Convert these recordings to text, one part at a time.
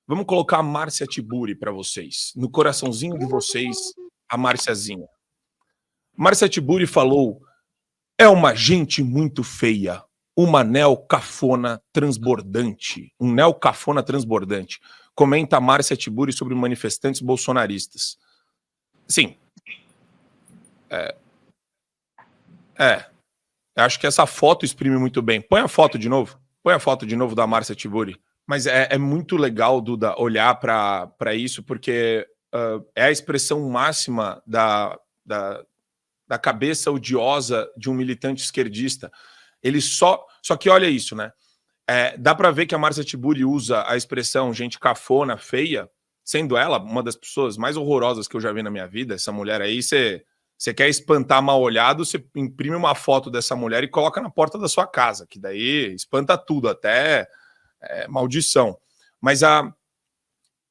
Vamos colocar a Márcia Tiburi para vocês. No coraçãozinho de vocês, a Márciazinha. Márcia Tiburi falou: é uma gente muito feia. Uma neocafona transbordante. Um neocafona transbordante. Comenta a Márcia Tiburi sobre manifestantes bolsonaristas. Sim. Acho que essa foto exprime muito bem. Põe a foto de novo. Põe a foto de novo da Márcia Tiburi. Mas é muito legal, Duda, olhar para isso, porque é a expressão máxima da cabeça odiosa de um militante esquerdista. Ele só que olha isso, né? Dá para ver que a Márcia Tiburi usa a expressão gente cafona, feia, sendo ela uma das pessoas mais horrorosas que eu já vi na minha vida. Essa mulher aí, você quer espantar mal olhado, você imprime uma foto dessa mulher e coloca na porta da sua casa, que daí espanta tudo, até maldição. Mas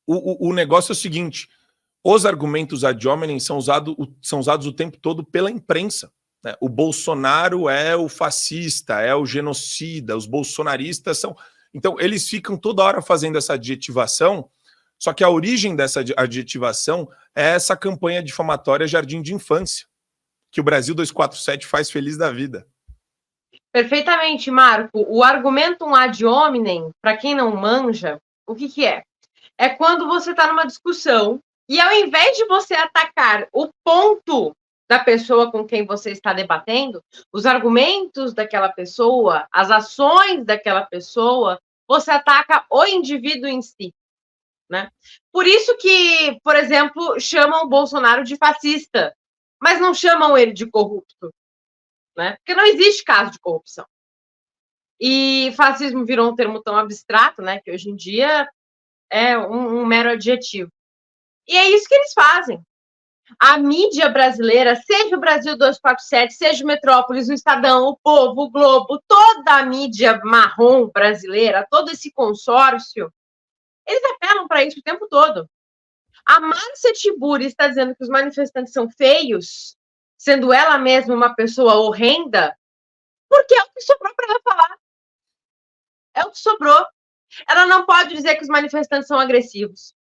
o negócio é o seguinte: os argumentos ad hominem são usados o tempo todo pela imprensa. Né? O Bolsonaro é o fascista, é o genocida, os bolsonaristas são... Então, eles ficam toda hora fazendo essa adjetivação, só que a origem dessa adjetivação é essa campanha difamatória Jardim de Infância, que o Brasil 247 faz feliz da vida. Perfeitamente, Marco. O argumentum ad hominem, para quem não manja, o que é? É quando você está numa discussão e ao invés de você atacar o ponto da pessoa com quem você está debatendo, os argumentos daquela pessoa, as ações daquela pessoa, você ataca o indivíduo em si. Né? Por isso que, por exemplo, chamam o Bolsonaro de fascista, mas não chamam ele de corrupto. Né? Porque não existe caso de corrupção. E fascismo virou um termo tão abstrato, né, que hoje em dia é um mero adjetivo. E é isso que eles fazem. A mídia brasileira, seja o Brasil 247, seja o Metrópolis, o Estadão, o Povo, o Globo, toda a mídia marrom brasileira, todo esse consórcio, eles apelam para isso o tempo todo. A Márcia Tiburi está dizendo que os manifestantes são feios, sendo ela mesma uma pessoa horrenda, porque é o que sobrou para ela falar. É o que sobrou. Ela não pode dizer que os manifestantes são agressivos.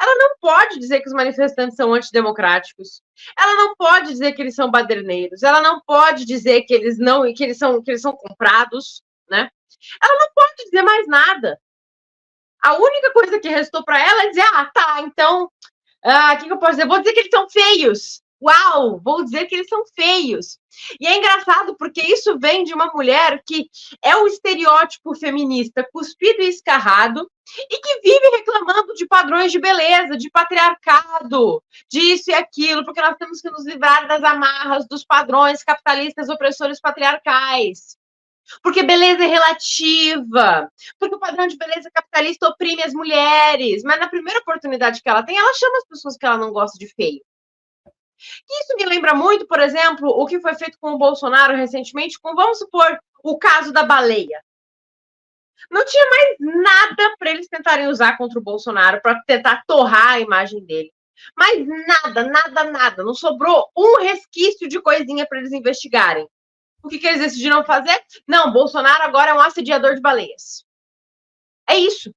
Ela não pode dizer que os manifestantes são antidemocráticos. Ela não pode dizer que eles são baderneiros. Ela não pode dizer que eles são comprados, né? Ela não pode dizer mais nada. A única coisa que restou para ela é dizer: tá, então, o que eu posso dizer? Vou dizer que eles são feios. Uau, vou dizer que eles são feios. E é engraçado porque isso vem de uma mulher que é o estereótipo feminista cuspido e escarrado e que vive reclamando de padrões de beleza, de patriarcado, disso e aquilo, porque nós temos que nos livrar das amarras dos padrões capitalistas opressores patriarcais. Porque beleza é relativa, porque o padrão de beleza capitalista oprime as mulheres, mas na primeira oportunidade que ela tem, ela chama as pessoas que ela não gosta de feio. Isso me lembra muito, por exemplo, o que foi feito com o Bolsonaro recentemente, com, vamos supor, o caso da baleia. Não tinha mais nada para eles tentarem usar contra o Bolsonaro, para tentar torrar a imagem dele. Mas nada. Não sobrou um resquício de coisinha para eles investigarem. O que eles decidiram fazer? Não, Bolsonaro agora é um assediador de baleias. É isso.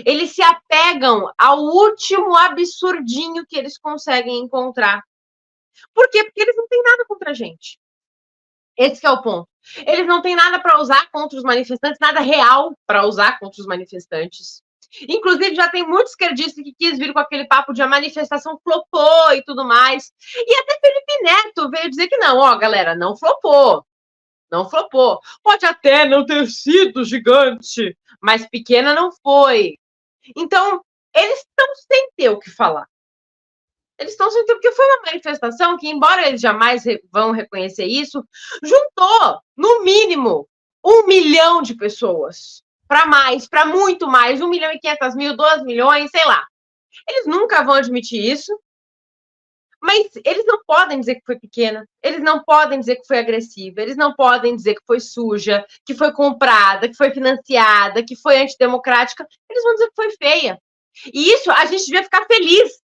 Eles se apegam ao último absurdinho que eles conseguem encontrar. Por quê? Porque eles não têm nada contra a gente. Esse que é o ponto. Eles não têm nada para usar contra os manifestantes, nada real para usar contra os manifestantes. Inclusive, já tem muitos esquerdistas que quis vir com aquele papo de a manifestação flopou e tudo mais. E até Felipe Neto veio dizer que não, galera, não flopou. Não flopou. Pode até não ter sido gigante, mas pequena não foi. Então, eles estão sem ter o que falar. Eles estão sem ter, porque foi uma manifestação que, embora eles jamais vão reconhecer isso, juntou, no mínimo, 1 milhão de pessoas. Para mais, para muito mais, 1.500.000, 2 milhões, sei lá. Eles nunca vão admitir isso, mas eles não podem dizer que foi pequena, eles não podem dizer que foi agressiva, eles não podem dizer que foi suja, que foi comprada, que foi financiada, que foi antidemocrática, eles vão dizer que foi feia. E isso a gente devia ficar feliz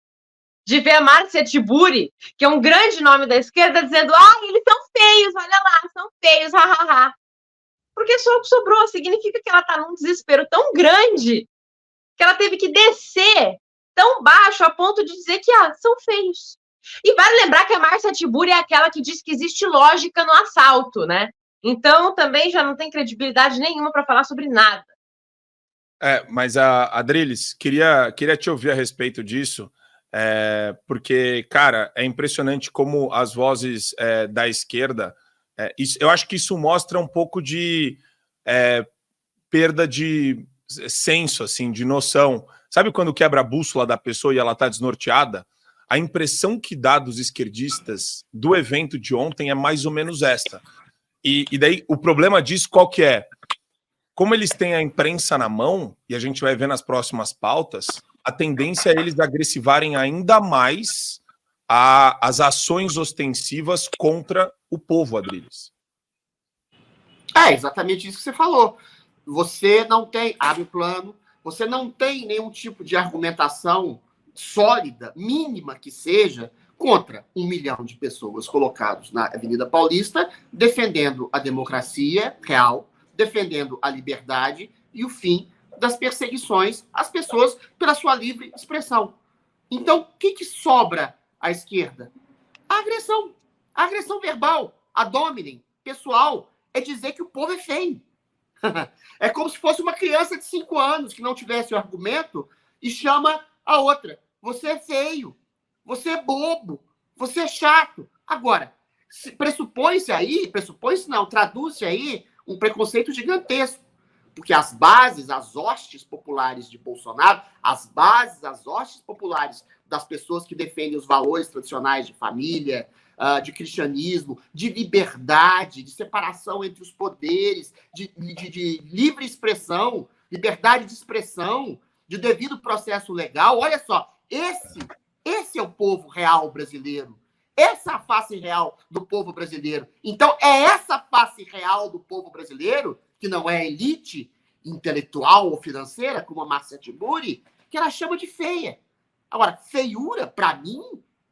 de ver a Márcia Tiburi, que é um grande nome da esquerda, dizendo: eles são feios, olha lá, são feios, hahaha. Porque só o que sobrou significa que ela está num desespero tão grande que ela teve que descer tão baixo a ponto de dizer que são feios. E vale lembrar que a Márcia Tiburi é aquela que diz que existe lógica no assalto, né? Então também já não tem credibilidade nenhuma para falar sobre nada. Mas a Adriles, queria te ouvir a respeito disso, porque, cara, é impressionante como as vozes da esquerda, eu acho que isso mostra um pouco de perda de senso, assim, de noção. Sabe quando quebra a bússola da pessoa e ela está desnorteada? A impressão que dá dos esquerdistas do evento de ontem é mais ou menos essa. E daí o problema disso qual que é? Como eles têm a imprensa na mão, e a gente vai ver nas próximas pautas, a tendência é eles agressivarem ainda mais as ações ostensivas contra o povo, Adriles. É exatamente isso que você falou. Você não tem, abre o plano, você não tem nenhum tipo de argumentação sólida, mínima que seja, contra 1 milhão de pessoas colocados na Avenida Paulista, defendendo a democracia real, defendendo a liberdade e o fim das perseguições às pessoas pela sua livre expressão. Então, o que sobra à esquerda? A agressão verbal, a dominem, pessoal, é dizer que o povo é feio. É como se fosse uma criança de 5 anos que não tivesse o argumento e chama a outra. Você é feio, você é bobo, você é chato. Agora, traduz-se aí um preconceito gigantesco. Porque as bases, as hostes populares de Bolsonaro, as hostes populares das pessoas que defendem os valores tradicionais de família, de cristianismo, de liberdade, de separação entre os poderes, de livre expressão, liberdade de expressão, de devido processo legal. Olha só, esse é o povo real brasileiro. Essa é a face real do povo brasileiro. Então, é essa face real do povo brasileiro, que não é elite intelectual ou financeira, como a Márcia Tiburi, que ela chama de feia. Agora, feiura, para mim,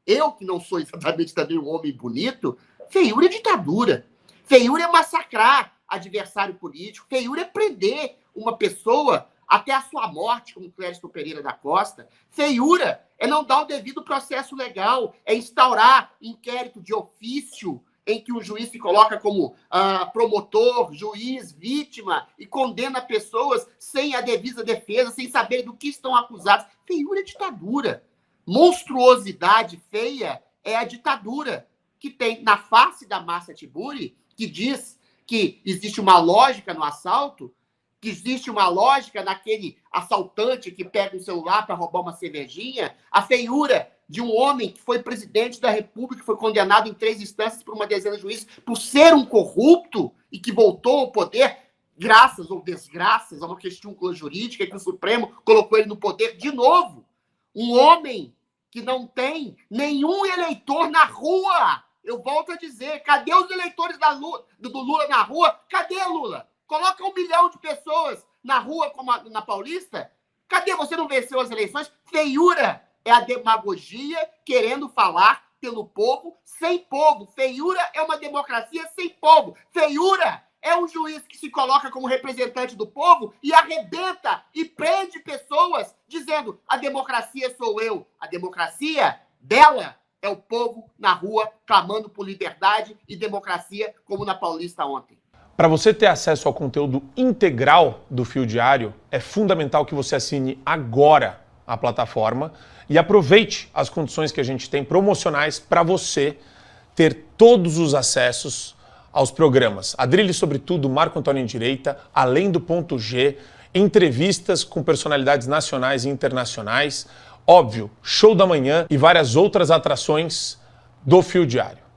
eu que não sou exatamente também um homem bonito, feiura é ditadura. Feiura é massacrar adversário político. Feiura é prender uma pessoa até a sua morte, como Clériston Pereira da Costa. Feiura é não dar o devido processo legal, é instaurar inquérito de ofício, em que o juiz se coloca como promotor, juiz, vítima, e condena pessoas sem a devida defesa, sem saber do que estão acusados. Feiura é ditadura. Monstruosidade feia é a ditadura que tem na face da Márcia Tiburi, que diz que existe uma lógica no assalto, que existe uma lógica naquele assaltante que pega um celular para roubar uma cervejinha, a feiura de um homem que foi presidente da República, que foi condenado em 3 instâncias por uma dezena de juízes, por ser um corrupto e que voltou ao poder, graças ou desgraças a uma questão jurídica que o Supremo colocou ele no poder de novo. Um homem que não tem nenhum eleitor na rua. Eu volto a dizer, cadê os eleitores do Lula na rua? Cadê, Lula? Coloca 1 milhão de pessoas na rua, como na Paulista. Cadê? Você não venceu as eleições? Feiura é a demagogia querendo falar pelo povo sem povo. Feiura é uma democracia sem povo. Feiura é um juiz que se coloca como representante do povo e arrebenta e prende pessoas dizendo a democracia sou eu. A democracia dela é o povo na rua clamando por liberdade e democracia, como na Paulista ontem. Para você ter acesso ao conteúdo integral do Fio Diário, é fundamental que você assine agora a plataforma e aproveite as condições que a gente tem promocionais para você ter todos os acessos aos programas. Adrilles sobre tudo, Marco Antônio em Direita, Além do Ponto G, entrevistas com personalidades nacionais e internacionais, óbvio, Show da Manhã e várias outras atrações do Fio Diário.